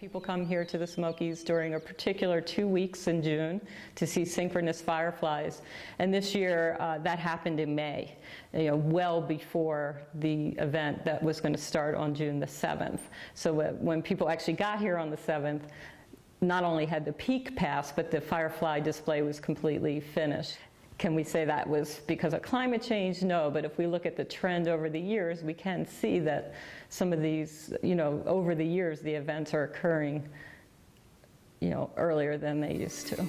People come here to the Smokies during a particular 2 weeks in June to see synchronous fireflies. And this year, that happened in May, well before the event that was going to start on June the 7th. So when people actually got here on the 7th, not only had the peak passed, but the firefly display was completely finished. Can we say that was because of climate change? No, but if we look at the trend over the years, we can see that some of these, over the years, the events are occurring, earlier than they used to.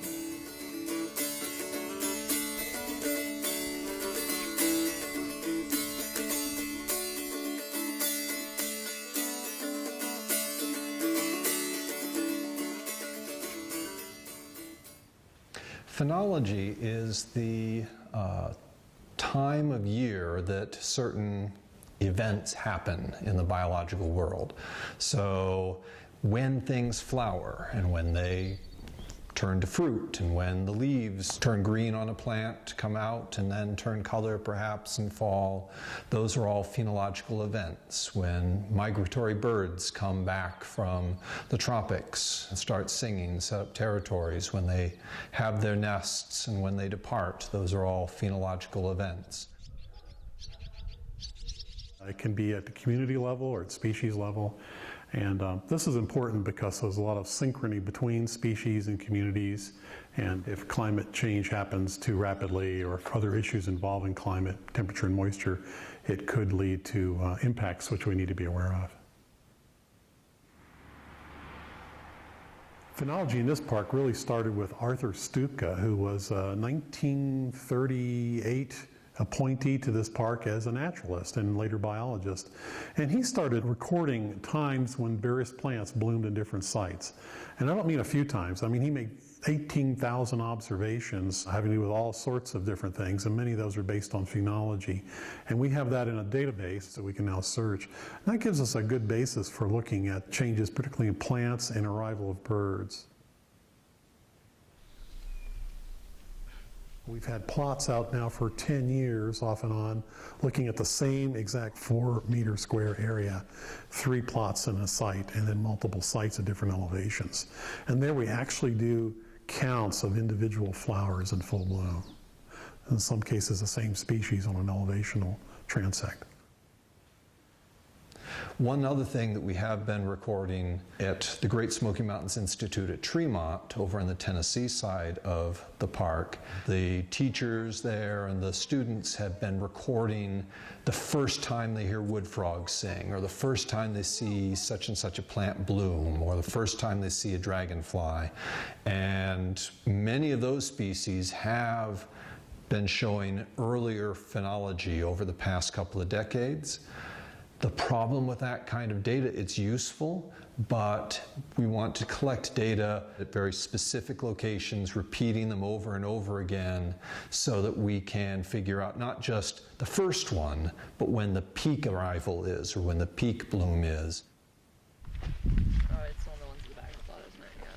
Phenology is the time of year that certain events happen in the biological world. So when things flower and when they turn to fruit and when the leaves turn green on a plant, come out and then turn color perhaps in fall, those are all phenological events. When migratory birds come back from the tropics and start singing, set up territories, when they have their nests and when they depart, those are all phenological events. It can be at the community level or at species level. And this is important because there's a lot of synchrony between species and communities. And if climate change happens too rapidly or if other issues involving climate, temperature, and moisture, it could lead to impacts which we need to be aware of. Phenology in this park really started with Arthur Stupka, who was a 1938 appointee to this park as a naturalist and later biologist. And he started recording times when various plants bloomed in different sites. And I don't mean a few times. I mean, he made 18,000 observations having to do with all sorts of different things, and many of those are based on phenology. And we have that in a database that we can now search. And that gives us a good basis for looking at changes, particularly in plants and arrival of birds. We've had plots out now for 10 years, off and on, looking at the same exact 4-meter square area, 3 plots in a site, and then multiple sites at different elevations. And there we actually do counts of individual flowers in full bloom. In some cases, the same species on an elevational transect. One other thing that we have been recording at the Great Smoky Mountains Institute at Tremont, over on the Tennessee side of the park, the teachers there and the students have been recording the first time they hear wood frogs sing, or the first time they see such and such a plant bloom, or the first time they see a dragonfly. And many of those species have been showing earlier phenology over the past couple of decades. The problem with that kind of data, it's useful, but we want to collect data at very specific locations, repeating them over and over again, so that we can figure out not just the first one, but when the peak arrival is, or when the peak bloom is. It's on the ones in the back of the plot, isn't it? Yeah.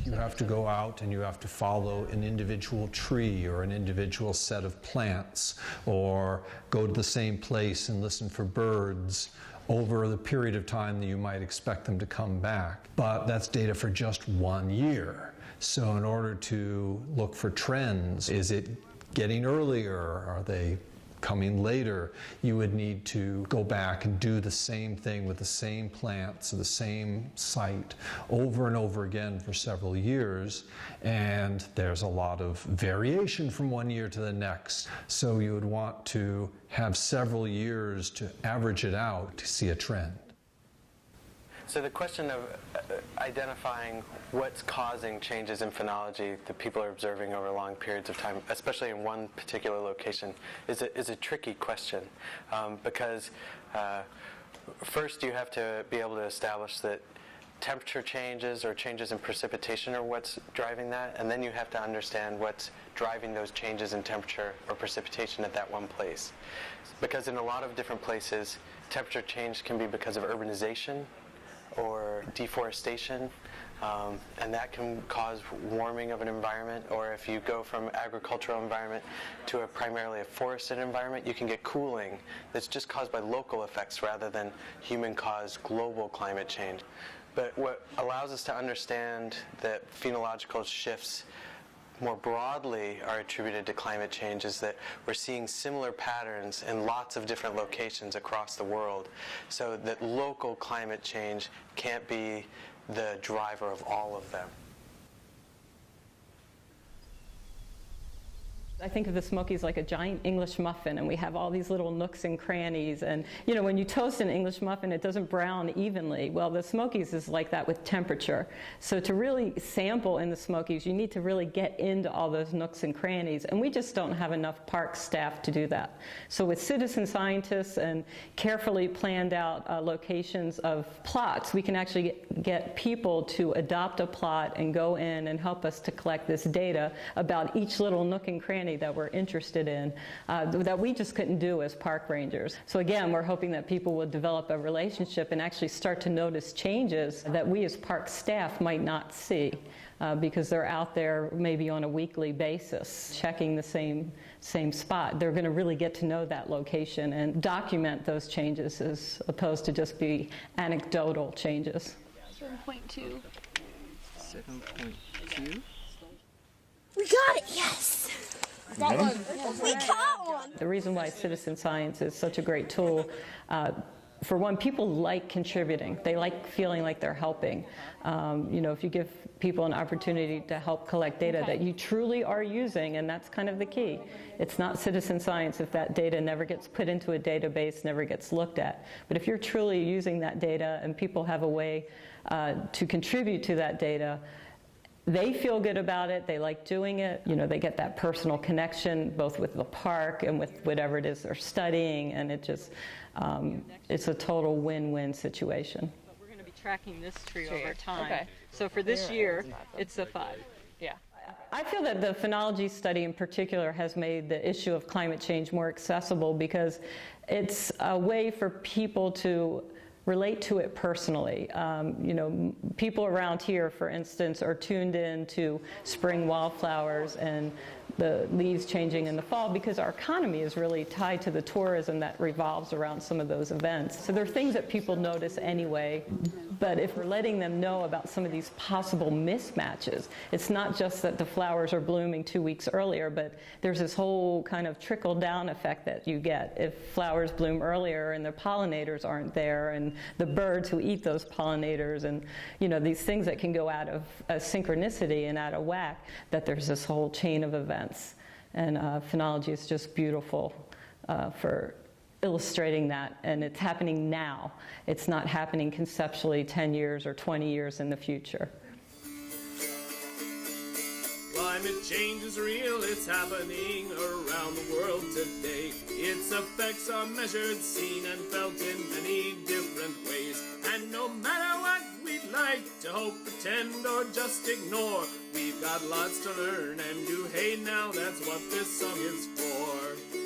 You have to go out and you have to follow an individual tree or an individual set of plants, or go to the same place and listen for birds over the period of time that you might expect them to come back. But that's data for just 1 year. So in order to look for trends, is it getting earlier? Are they coming later? You would need to go back and do the same thing with the same plants or the same site over and over again for several years, and there's a lot of variation from 1 year to the next. So you would want to have several years to average it out to see a trend. So the question of identifying what's causing changes in phenology that people are observing over long periods of time, especially in one particular location, is a tricky question, because first you have to be able to establish that temperature changes or changes in precipitation are what's driving that, and then you have to understand what's driving those changes in temperature or precipitation at that one place. Because in a lot of different places, temperature change can be because of urbanization or deforestation, and that can cause warming of an environment. Or if you go from agricultural environment to primarily a forested environment, you can get cooling that's just caused by local effects rather than human-caused global climate change. But what allows us to understand that phenological shifts more broadly are attributed to climate change is that we're seeing similar patterns in lots of different locations across the world, so that local climate change can't be the driver of all of them. I think of the Smokies like a giant English muffin, and we have all these little nooks and crannies. And, you know, when you toast an English muffin, it doesn't brown evenly. Well, the Smokies is like that with temperature. So to really sample in the Smokies, you need to really get into all those nooks and crannies. And we just don't have enough park staff to do that. So with citizen scientists and carefully planned out locations of plots, we can actually get people to adopt a plot and go in and help us to collect this data about each little nook and cranny that we're interested in, that we just couldn't do as park rangers. So again, we're hoping that people will develop a relationship and actually start to notice changes that we as park staff might not see, because they're out there maybe on a weekly basis checking the same spot. They're going to really get to know that location and document those changes as opposed to just be anecdotal changes. 7.2. 7.2? We got it, yes! We got one! The reason why citizen science is such a great tool, for one, people like contributing. They like feeling like they're helping. You know, if you give people an opportunity to help collect data that you truly are using, and that's kind of the key. It's not citizen science if that data never gets put into a database, never gets looked at. But if you're truly using that data and people have a way to contribute to that data, they feel good about it, they like doing it, you know, they get that personal connection both with the park and with whatever it is they're studying, and it just, it's a total win-win situation. But we're going to be tracking this tree over time. Okay. So for this year, it's a 5. Yeah. I feel that the phenology study in particular has made the issue of climate change more accessible because it's a way for people to relate to it personally. You know, people around here, for instance, are tuned in to spring wildflowers and the leaves changing in the fall because our economy is really tied to the tourism that revolves around some of those events. So there are things that people notice anyway, but if we're letting them know about some of these possible mismatches, it's not just that the flowers are blooming 2 weeks earlier, but there's this whole kind of trickle-down effect that you get if flowers bloom earlier and the pollinators aren't there, and the birds who eat those pollinators, and you know, these things that can go out of synchronicity and out of whack, that there's this whole chain of events. And phenology is just beautiful for illustrating that, and it's happening now. It's not happening conceptually 10 years or 20 years in the future. Climate change is real, it's happening around the world today. Its effects are measured, seen, and felt in many different ways. And no matter what we'd like to hope, pretend, or just ignore, we've got lots to learn and do. Hey, now that's what this song is for.